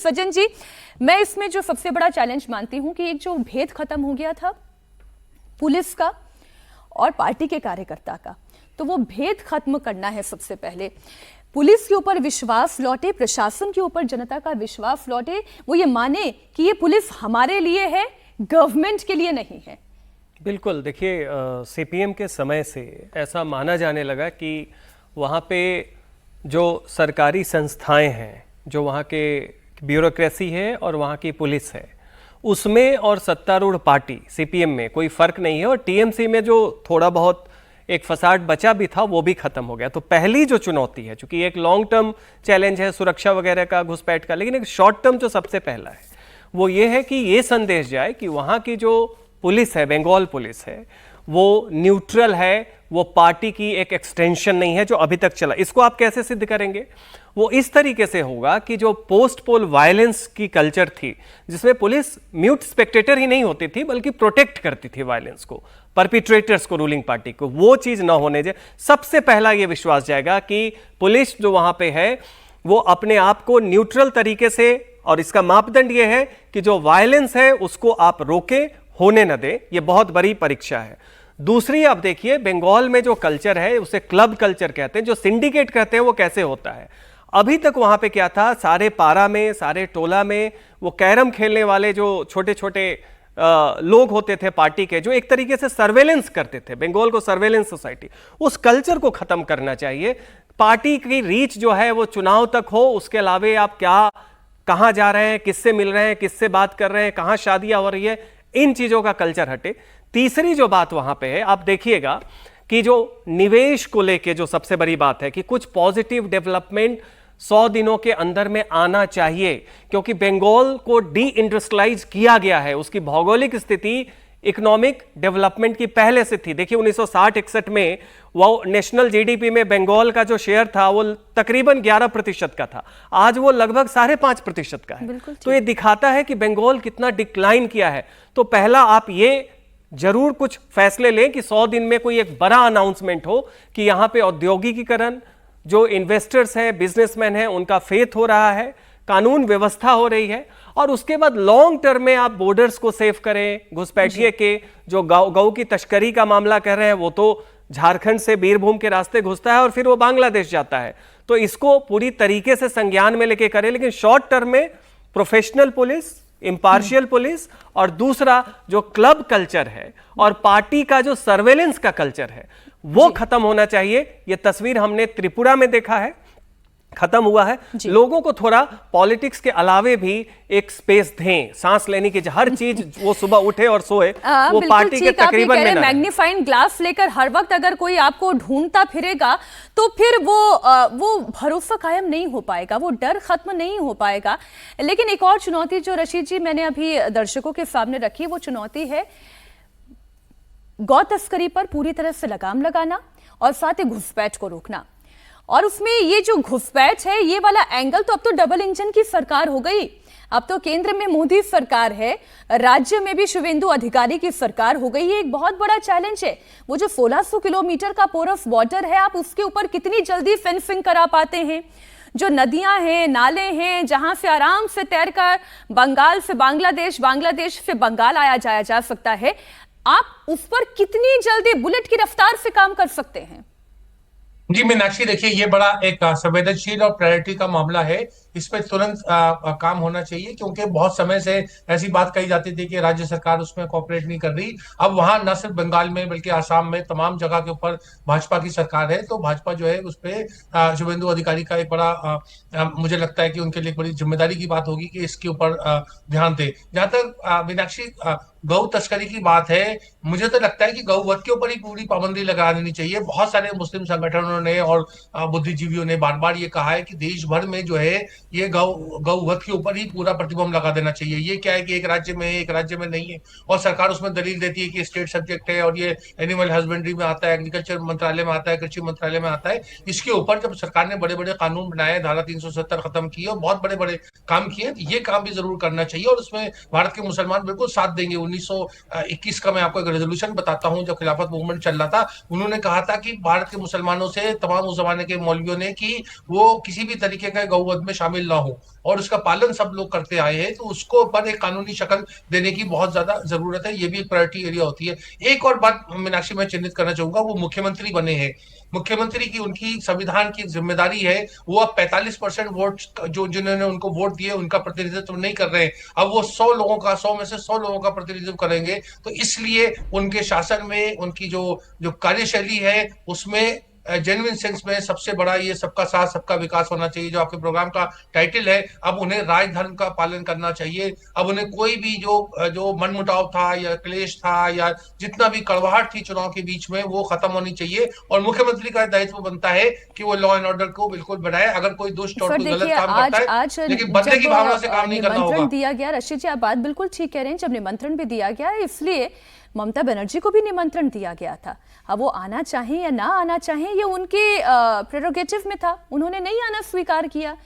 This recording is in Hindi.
सज्जन जी, मैं इसमें जो सबसे बड़ा चैलेंज मानती हूं कि एक जो भेद खत्म हो गया था पुलिस का और पार्टी के कार्यकर्ता का, तो वो भेद खत्म करना है। सबसे पहले पुलिस के ऊपर विश्वास लौटे, प्रशासन के ऊपर जनता का विश्वास लौटे, वो ये माने कि ये पुलिस हमारे लिए है, गवर्नमेंट के लिए नहीं है। बिल्कुल, देखिए सीपीएम के समय से ऐसा माना जाने लगा कि वहाँ पे जो सरकारी संस्थाएं हैं, जो वहाँ के ब्यूरोक्रेसी है और वहाँ की पुलिस है, उसमें और सत्तारूढ़ पार्टी सीपीएम में कोई फ़र्क नहीं है। और टीएमसी में जो थोड़ा बहुत एक फसाड बचा भी था वो भी खत्म हो गया। तो पहली जो चुनौती है, चूंकि एक लॉन्ग टर्म चैलेंज है सुरक्षा वगैरह का, घुसपैठ का, लेकिन एक शॉर्ट टर्म जो सबसे पहला है वो ये है कि ये संदेश जाए कि वहाँ की जो पुलिस है, बंगाल पुलिस है, वो न्यूट्रल है, वो पार्टी की एक एक्सटेंशन नहीं है जो अभी तक चला। इसको आप कैसे सिद्ध करेंगे? वो इस तरीके से होगा कि जो पोस्ट पोल वायलेंस की कल्चर थी, जिसमें पुलिस म्यूट स्पेक्टेटर ही नहीं होती थी बल्कि प्रोटेक्ट करती थी वायलेंस को, परपिट्रेटर्स को, रूलिंग पार्टी को, वो चीज ना होने दे। सबसे पहला ये विश्वास जाएगा कि पुलिस जो वहां पे है वो अपने आप को न्यूट्रल तरीके से, और इसका मापदंड ये है कि जो वायलेंस है उसको आप रोके, होने न दे। ये बहुत बड़ी परीक्षा है। दूसरी, आप देखिए बंगाल में जो कल्चर है उसे क्लब कल्चर कहते हैं, जो सिंडिकेट कहते हैं, वो कैसे होता है। अभी तक वहां पे क्या था, सारे पारा में, सारे टोला में वो कैरम खेलने वाले जो छोटे छोटे लोग होते थे पार्टी के, जो एक तरीके से सर्वेलेंस करते थे, बंगाल को सर्वेलेंस सोसाइटी, उस कल्चर को खत्म करना चाहिए। पार्टी की रीच जो है वो चुनाव तक हो, उसके अलावे आप क्या, कहां जा रहे हैं, किससे मिल रहे हैं, किससे बात कर रहे हैं, कहां शादियां हो रही है, इन चीजों का कल्चर हटे। तीसरी जो बात वहां पे है, आप देखिएगा कि जो निवेश को लेके जो सबसे बड़ी बात है कि कुछ पॉजिटिव डेवलपमेंट 100 दिनों के अंदर में आना चाहिए, क्योंकि बंगाल को डी इंडस्ट्रियलाइज किया गया है। उसकी भौगोलिक स्थिति इकोनॉमिक डेवलपमेंट की पहले से थी। देखिए 1960-61 में वो नेशनल जीडीपी में बंगाल का जो शेयर था वो तकरीबन 11% का था, आज वो लगभग 5.5% का है। तो ये दिखाता है कि बंगाल कितना डिक्लाइन किया है। तो पहला आप ये जरूर कुछ फैसले लें कि 100 दिन में कोई एक बड़ा अनाउंसमेंट हो कि यहां पे औद्योगिकीकरण, जो इन्वेस्टर्स हैं, बिजनेसमैन हैं, उनका फेथ हो रहा है, कानून व्यवस्था हो रही है। और उसके बाद लॉन्ग टर्म में आप बॉर्डर्स को सेव करें। घुसपैठिए के जो गौ की तस्करी का मामला कर रहे हैं, वो तो झारखंड से बीरभूम के रास्ते घुसता है और फिर वो बांग्लादेश जाता है। तो इसको पूरी तरीके से संज्ञान में लेके करें। लेकिन शॉर्ट टर्म में प्रोफेशनल पुलिस, इंपार्शियल पुलिस, और दूसरा जो क्लब कल्चर है और पार्टी का जो सर्वेलेंस का कल्चर है वो खत्म होना चाहिए। ये तस्वीर हमने त्रिपुरा में देखा है, खत्म हुआ है। लोगों को थोड़ा पॉलिटिक्स के अलावे भी एक स्पेस दें, सांस लेने की, हर चीज वो सुबह उठे और सोए, वो पार्टी के तकरीबन में ना। मैग्नीफाइंग ग्लास लेकर हर वक्त अगर कोई आपको ढूंढता फिरेगा तो फिर वो भरोसा कायम नहीं हो पाएगा, वो डर खत्म नहीं हो पाएगा। लेकिन एक और चुनौती जो रशीद जी मैंने अभी दर्शकों के सामने रखी, वो चुनौती है गौ तस्करी पर पूरी तरह से लगाम लगाना और साथ ही घुसपैठ को रोकना। और उसमें ये जो घुसपैठ है, ये वाला एंगल, तो अब तो डबल इंजन की सरकार हो गई। अब तो केंद्र में मोदी सरकार है, राज्य में भी शुवेंदु अधिकारी की सरकार हो गई। ये एक बहुत बड़ा चैलेंज है। वो जो 1600 किलोमीटर का पोरस बॉर्डर है, आप उसके ऊपर कितनी जल्दी फेंसिंग करा पाते हैं? जो नदियां हैं, नाले हैं, जहां से आराम से तैरकर बंगाल से बांग्लादेश, बांग्लादेश से बंगाल आया जाया जा सकता है, आप उस पर कितनी जल्दी बुलेट की रफ्तार से काम कर सकते हैं? जी मीनाक्षी, देखिए ये बड़ा एक संवेदनशील और प्रायोरिटी का मामला है। इस पे तुरंत काम होना चाहिए, क्योंकि बहुत समय से ऐसी बात कही जाती थी कि राज्य सरकार उसमें कोऑपरेट नहीं कर रही। अब वहां न सिर्फ बंगाल में बल्कि आसाम में तमाम जगह के ऊपर भाजपा की सरकार है, तो भाजपा जो है उस पर शुभेंदु अधिकारी का एक बड़ा मुझे लगता है कि उनके लिए एक बड़ी जिम्मेदारी की बात होगी कि इसके ऊपर ध्यान दे। जहां तक मीनाक्षी गौ तस्करी की बात है, मुझे तो लगता है कि गौ वध के ऊपर ही पूरी पाबंदी लगा देनी चाहिए। बहुत सारे मुस्लिम संगठनों ने और बुद्धिजीवियों ने बार बार ये कहा है कि देश भर में जो है ये गौ वध के ऊपर ही पूरा प्रतिबंध लगा देना चाहिए। ये क्या है कि एक राज्य में है, एक राज्य में नहीं है, और सरकार उसमें दलील देती है कि स्टेट सब्जेक्ट है और ये एनिमल हस्बेंड्री में आता है, एग्रीकल्चर मंत्रालय में आता है, कृषि मंत्रालय में आता है। इसके ऊपर जब सरकार ने बड़े बड़े कानून बनाए, धारा 370 खत्म की और बहुत बड़े बड़े काम किए, तो ये काम भी जरूर करना चाहिए। और उसमें भारत के मुसलमान बिल्कुल साथ देंगे। 1921 का मैं आपको एक रेजोल्यूशन बताता हूं, जब खिलाफत मूवमेंट चल रहा था, उन्होंने कहा था कि भारत के मुसलमानों से तमाम उस जमाने के मौलवियों ने कि वो किसी भी तरीके का गौ वध में शामिल शामिल ना हो और उसका पालन सब लोग करते आए हैं, तो उसको पर एक कानूनी शक्ल देने की बहुत ज्यादा जरूरत है। ये भी एक प्रायोरिटी एरिया होती है। एक और बात मीनाक्षी मैं चिन्हित करना चाहूंगा, वो मुख्यमंत्री बने हैं। मुख्यमंत्री की उनकी संविधान की जिम्मेदारी है, वो अब 45% वोट जो जिन्होंने उनको वोट दिए उनका प्रतिनिधित्व नहीं कर रहे हैं, अब वो 100 में से 100 लोगों का प्रतिनिधित्व करेंगे। तो इसलिए उनके शासन में उनकी जो जो कार्यशैली है उसमें जेन्युइन सेंस में सबसे बड़ा ये सबका साथ सबका विकास होना चाहिए, जो आपके प्रोग्राम का टाइटल है। अब उन्हें राजधर्म का पालन करना चाहिए। अब उन्हें कोई भी जो मनमुटाव था या क्लेश था या जितना भी कड़वाहट थी चुनाव के बीच में, वो खत्म होनी चाहिए। और मुख्यमंत्री का दायित्व बनता है कि वो लॉ एंड ऑर्डर को बिल्कुल बढ़ाए। अगर कोई दुष्ट और सर कोई गलत देखिए, काम करता है, लेकिन बदले की भावना से काम नहीं करना निमंत्रण होगा। दिया गया, रशीद जी आप बात बिल्कुल ठीक कह रहे हैं, जब निमंत्रण भी दिया गया इसलिए ममता बनर्जी को भी निमंत्रण दिया गया था। अब वो आना चाहें या ना आना चाहें ये उनके प्रेरोगेटिव में था, उन्होंने नहीं आना स्वीकार किया।